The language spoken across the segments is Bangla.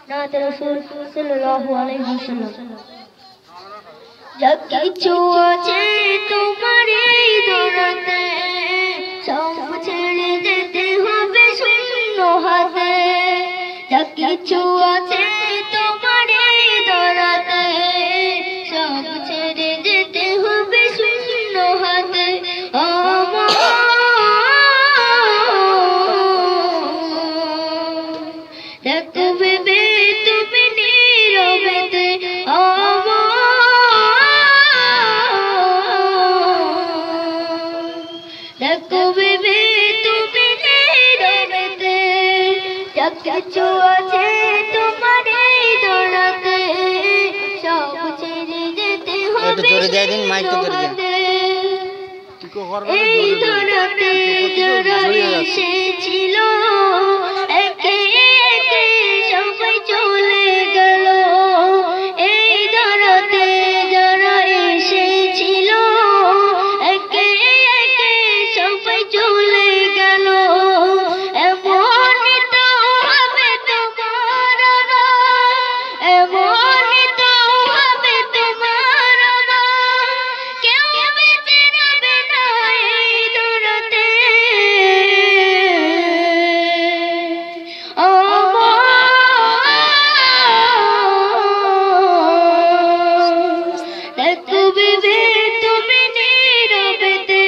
নাত রাসূল সাল্লাল্লাহু আলাইহি ওয়াসাল্লাম। যা কিছু আছে তোমার এই দুনিয়াতে সব ছেড়ে যেতে হবে শূন্য হাতে। যা কিছু আছে তোমার এই দুনিয়াতে সব ছেড়ে যেতে হবে শূন্য হাতে। দেখবে তুমি নীরবেতে দেখবে তুমি নীরবেতে যা কিছু আছে তোমার এই দুনিয়াতে সব ছেড়ে যেতে হবে এই দুনিয়াতে যারা এসেছিল একে একে সবাই চলে গেল। এই দুনিয়াতে যারা এসেছিল একে একে সবাই চলে গেল। এমনই তো হবে তোমার এমনই তো হবে তোমার কেউ বেঁচে যাবে না এই দুনিয়াতে। দেখবে তুমি নীরবেতে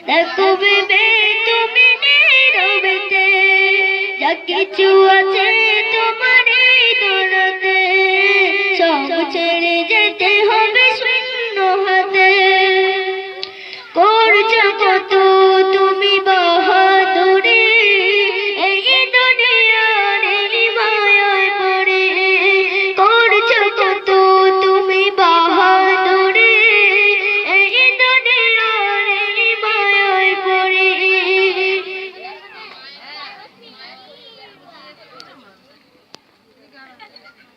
দেখবে তুমি নীরবেতে যা কিছু আছে তোমার এই দুনিয়াতে সব ছেড়ে যেতে হবে